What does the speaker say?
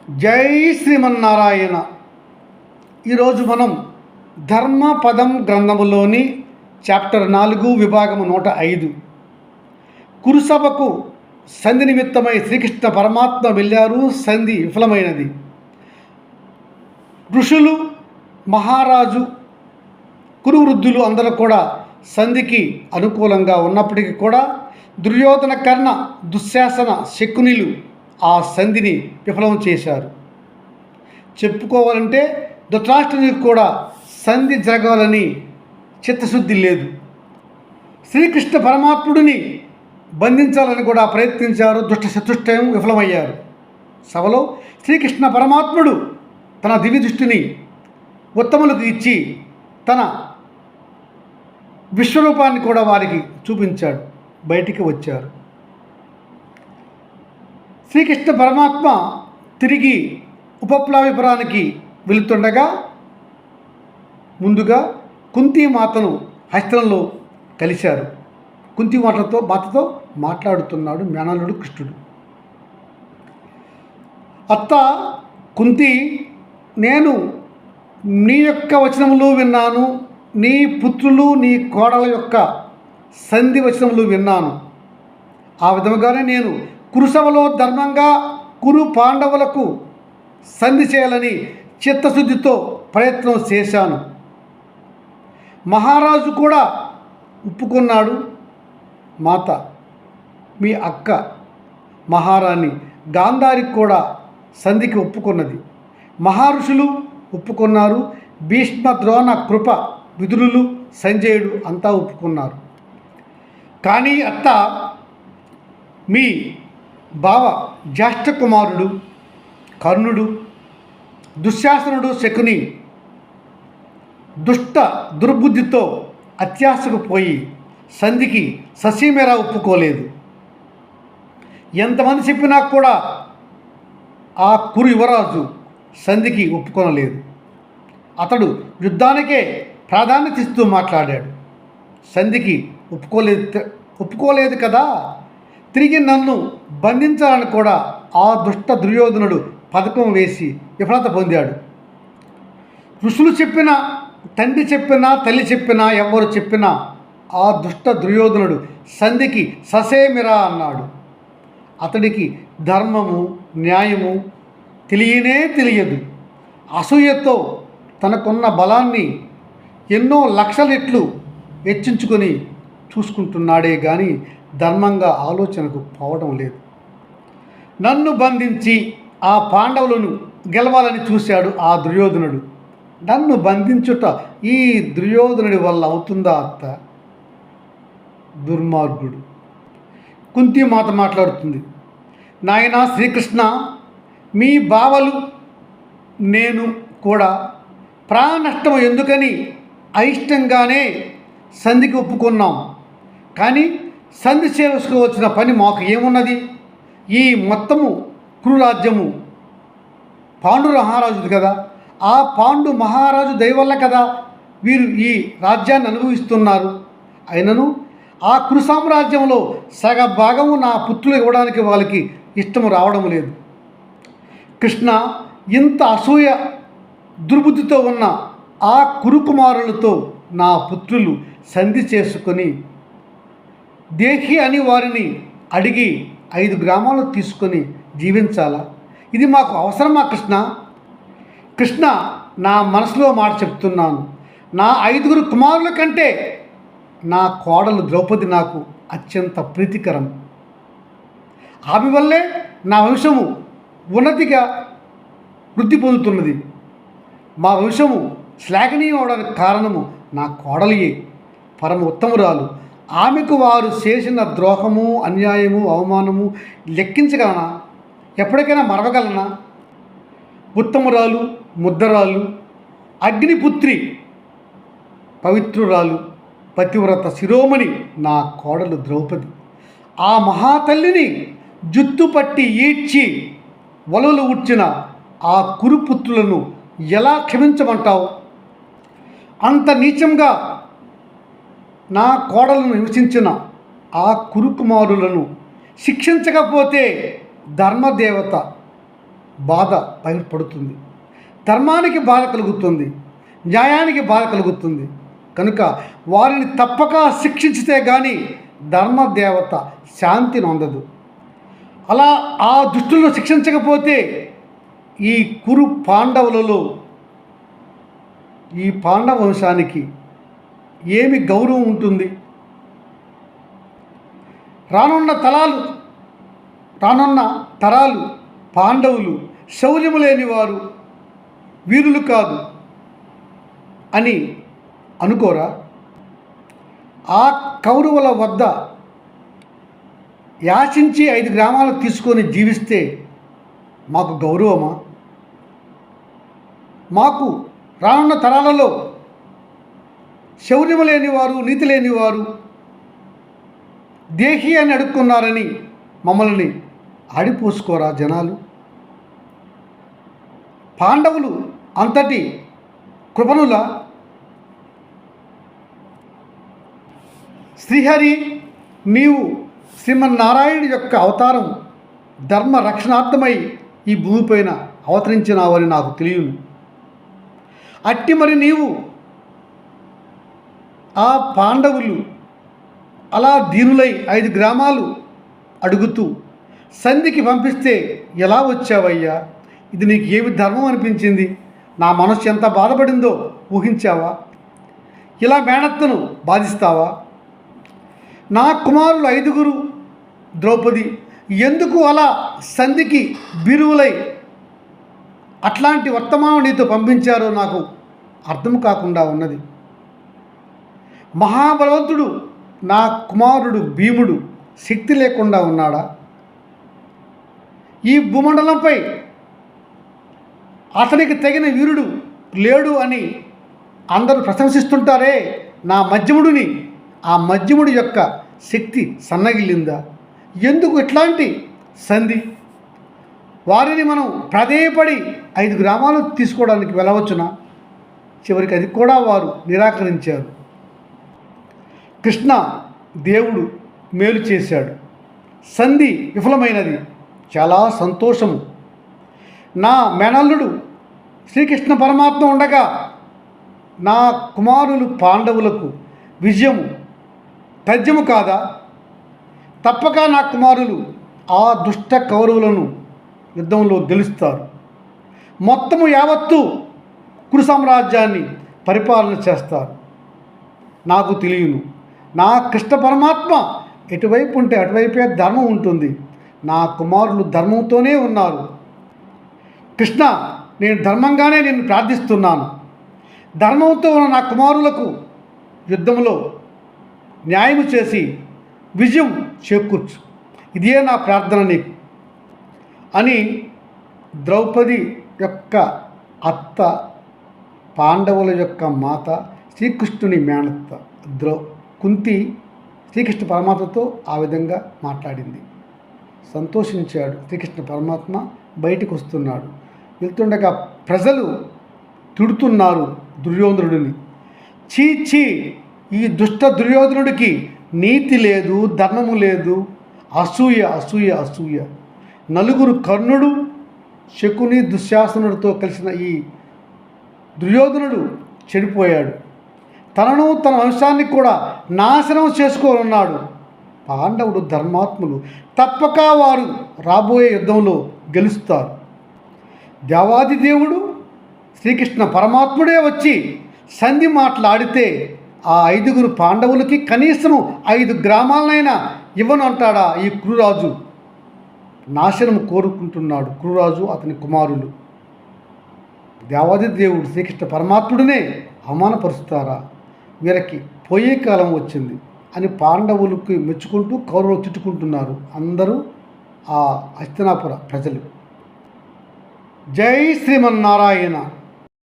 జై శ్రీమన్నారాయణ. ఈరోజు మనం ధర్మపదం గ్రంథములోని చాప్టర్ 4 విభాగము 105 కురుసభకు సంధి నిమిత్తమై శ్రీకృష్ణ పరమాత్మ వెళ్ళారు. సంధి విఫలమైనది. ఋషులు, మహారాజు, కురువృద్ధులు అందరూ కూడా సంధికి అనుకూలంగా ఉన్నప్పటికీ కూడా దుర్యోధన, కర్ణ, దుశ్శాసన, శకునిలు ఆ సంధిని విఫలం చేశారు. చెప్పుకోవాలంటే ధృతరాష్ట్రునికి కూడా సంధి జరగాలని చిత్తశుద్ధి లేదు. శ్రీకృష్ణ పరమాత్ముడిని బంధించాలని కూడా ప్రయత్నించారు. దుష్ట చతుష్టయం విఫలమయ్యారు. సభలో శ్రీకృష్ణ పరమాత్ముడు తన దివ్య దృష్టిని ఉత్తములకు ఇచ్చి తన విశ్వరూపాన్ని కూడా వారికి చూపించాడు. బయటికి వచ్చారు. శ్రీకృష్ణ పరమాత్మ తిరిగి ఉపప్లావిపురానికి వెళుతుండగా ముందుగా కుంతీమాతను హస్తంలో కలిశారు. మాతతో మాట్లాడుతున్నాడు మేనల్లుడు కృష్ణుడు. అత్త కుంతి, నేను నీ యొక్క వచనములు విన్నాను, నీ పుత్రులు, నీ కోడల యొక్క సంధి వచనములు విన్నాను. ఆ విధముగానే నేను కురుసభలో ధర్మంగా కురు పాండవులకు సంధి చేయాలని చిత్తశుద్ధితో ప్రయత్నం చేశాను. మహారాజు కూడా ఒప్పుకున్నాడు. మాత, మీ అక్క మహారాణి గాంధారికి కూడా సంధికి ఒప్పుకున్నది. మహర్షులు ఒప్పుకున్నారు. భీష్మ, ద్రోణ, కృప, విదురులు, సంజయుడు అంతా ఒప్పుకున్నారు. కానీ అత్త, మీ బావ జ్యేష్ఠ కుమారుడు కర్ణుడు, దుశ్శాసనుడు, శకుని దుర్బుద్ధితో అత్యాశకు పోయి సంధికి ససీమేరా ఒప్పుకోలేదు. ఎంతమంది చెప్పినా కూడా ఆ కురు యువరాజు సంధికి ఒప్పుకొనలేదు. అతడు యుద్ధానికే ప్రాధాన్యత ఇస్తూ మాట్లాడాడు. సంధికి ఒప్పుకోలేదు కదా, తిరిగి నన్ను బంధించాలని కూడా ఆ దుష్ట దుర్యోధనుడు పథకం వేసి విఫలత పొందాడు. ఋషులు చెప్పినా, తండ్రి చెప్పినా, తల్లి చెప్పినా, ఎవరు చెప్పినా ఆ దుష్ట దుర్యోధనుడు సంధికి ససేమిరా అన్నాడు. అతడికి ధర్మము, న్యాయము తెలియదు. అసూయతో తనకున్న బలాన్ని ఎన్నో లక్షల రెట్లు వెచ్చించుకొని చూసుకుంటున్నాడే కానీ ధర్మంగా ఆలోచనకు పోవడం లేదు. నన్ను బంధించి ఆ పాండవులను గెలవాలని చూశాడు ఆ దుర్యోధనుడు. నన్ను బంధించుట ఈ దుర్యోధనుడి వల్ల అవుతుందా అత్త? దుర్మార్గుడు. కుంతీమాత మాట్లాడుతుంది. నాయనా శ్రీకృష్ణ, మీ బావలు నేను కూడా ప్రాణ నష్టం ఎందుకని అయిష్టంగానే సంధికి ఒప్పుకున్నాం. కానీ సంధి చేసుకోవాల్సిన పని మాకు ఏమున్నది? ఈ మొత్తము కురురాజ్యము పాండు మహారాజుది కదా. ఆ పాండు మహారాజు దయవల్ల కదా వీరు ఈ రాజ్యాన్ని అనుభవిస్తున్నారు. అయినను ఆ కురు సామ్రాజ్యంలో సగ భాగము నా పుత్రులు ఇవ్వడానికి వాళ్ళకి ఇష్టము రావడం లేదు. కృష్ణ, ఇంత అసూయ దుర్బుద్ధితో ఉన్న ఆ కురుకుమారులతో నా పుత్రులు సంధి చేసుకొని దేహి అని వారిని అడిగి 5 గ్రామాలు తీసుకొని జీవించాలా? ఇది మాకు అవసరమా కృష్ణ? కృష్ణ, నా మనసులో మాట చెప్తున్నాను. నా 5 కుమారుల కంటే నా కోడలు ద్రౌపది నాకు అత్యంత ప్రీతికరం. ఆమె వల్లే నా వంశము ఉన్నతిగా వృద్ధి పొందుతున్నది. మా వంశము శ్లాఘనీయం అవడానికి కారణము నా కోడలియే. పరమ ఉత్తమురాలు. ఆమెకు వారు చేసిన ద్రోహము, అన్యాయము, అవమానము లెక్కించగలనా? ఎప్పటికైనా మరవగలనా? ఉత్తమురాలు, ముద్దరాలు, అగ్నిపుత్రి, పవిత్రురాలు, పతివ్రత శిరోమణి నా కోడలు ద్రౌపది. ఆ మహాతల్లిని జుత్తుపట్టి ఈడ్చి వలలు ఉడ్చిన ఆ కురుపుత్రులను ఎలా క్షమించమంటావు? అంత నీచంగా నా కోడలను హింసించిన ఆ కురుకుమారులను శిక్షించకపోతే ధర్మదేవత బాధ బయటపడుతుంది, ధర్మానికి బాధ కలుగుతుంది, న్యాయానికి బాధ కలుగుతుంది. కనుక వారిని తప్పక శిక్షించితే కానీ ధర్మదేవత శాంతి నొందదు. అలా ఆ దుష్టులను శిక్షించకపోతే ఈ కురు పాండవులలో ఈ పాండవ వంశానికి ఏమి గౌరవం ఉంటుంది? రానున్న తరాలు పాండవులు శౌర్యము లేనివారు, వీరులు కాదు అని అనుకోరా? ఆ కౌరవుల వద్ద యాచించి 5 గ్రామాలు తీసుకొని జీవిస్తే మాకు గౌరవమా? మాకు రానున్న తరాలలో శౌర్యము లేనివారు, నీతి లేనివారు, దేహి అని అడుక్కున్నారని మమ్మల్ని ఆడిపోసుకోరా జనాలు? పాండవులు అంతటి కృపణుల? శ్రీహరి, నీవు శ్రీమన్నారాయణుడి యొక్క అవతారం ధర్మ రక్షణార్థమై ఈ భూమిపైన అవతరించినావని నాకు తెలియను. అట్టి మరి నీవు ఆ పాండవులు అలా దీనులై 5 గ్రామాలు అడుగుతూ సంధికి పంపిస్తే ఎలా వచ్చావయ్యా? ఇది నీకు ఏమి ధర్మం అనిపించింది? నా మనస్సు ఎంత బాధపడిందో ఊహించావా? ఇలా మేనత్తను బాధిస్తావా? నా కుమారులు 5 ద్రౌపది ఎందుకు అలా సంధికి బిరువులై అట్లాంటి వర్తమానం నీతో పంపించారో నాకు అర్థం కాకుండా ఉన్నది. మహాబలవంతుడు నా కుమారుడు భీముడు శక్తి లేకుండా ఉన్నాడా? ఈ భూమండలంపై అతనికి తగిన వీరుడు లేడు అని అందరూ ప్రశంసిస్తుంటారే, నా మధ్యముడిని, ఆ మధ్యముడి యొక్క శక్తి సన్నగిల్లిందా? ఎందుకు ఇట్లాంటి సంధి? వారిని మనం ప్రాధేయపడి 5 గ్రామాలు తీసుకోవడానికి వెళ్ళవచ్చునా? చివరికి అది కూడా వారు నిరాకరించారు. కృష్ణ, దేవుడు మేలు చేశాడు, సంధి విఫలమైనది, చాలా సంతోషము. నా మేనల్లుడు శ్రీకృష్ణ పరమాత్మ ఉండగా నా కుమారులు పాండవులకు విజయము తథ్యము కాదా? తప్పక నా కుమారులు ఆ దుష్ట కౌరవులను యుద్ధంలో గెలుస్తారు. మొత్తము యావత్తు కురు సామ్రాజ్యాన్ని పరిపాలన చేస్తారు. నాకు తెలియను, నా కృష్ణ పరమాత్మ ఎటువైపు ఉంటే అటువైపే ధర్మం ఉంటుంది. నా కుమారులు ధర్మంతోనే ఉన్నారు. కృష్ణ, నేను ధర్మంగానే నిన్ను ప్రార్థిస్తున్నాను. ధర్మంతో ఉన్న నా కుమారులకు యుద్ధంలో న్యాయం చేసి విజయం చేకూర్చు, ఇదే నా ప్రార్థన నీకు అని ద్రౌపది యొక్క అత్త, పాండవుల యొక్క మాత, శ్రీకృష్ణుని మేనత్త కుంతి శ్రీకృష్ణ పరమాత్మతో ఆ విధంగా మాట్లాడింది. సంతోషించాడు శ్రీకృష్ణ పరమాత్మ. బయటికి వస్తున్నాడు. వెళ్తుండగా ప్రజలు తిడుతున్నారు దుర్యోధనుడిని. చీ, ఈ దుష్ట దుర్యోధనుడికి నీతి లేదు, ధర్మము లేదు, అసూయ. నలుగురు కర్ణుడు, శకుని, దుశ్శాసనుడితో కలిసిన ఈ దుర్యోధనుడు చెడిపోయాడు. తనను తన వంశాన్ని కూడా నాశనం చేసుకోనున్నాడు. పాండవుడు ధర్మాత్ములు, తప్పక వారు రాబోయే యుద్ధంలో గెలుస్తారు. దేవాది దేవుడు శ్రీకృష్ణ పరమాత్ముడే వచ్చి సంధి మాట్లాడితే ఆ 5 పాండవులకి కనీసం 5 గ్రామాలనైనా ఇవ్వనంటాడా ఈ క్రూరాజు? నాశనం కోరుకుంటున్నాడు క్రూరాజు, అతని కుమారులు. దేవాది దేవుడు శ్రీకృష్ణ పరమాత్ముడినే అవమానపరుస్తారా? వీరికి పోయే కాలం వచ్చింది అని పాండవులకు మెచ్చుకుంటూ కౌరవులు తిట్టుకుంటున్నారు అందరూ ఆ హస్తినాపుర ప్రజలు. జై శ్రీమన్నారాయణ.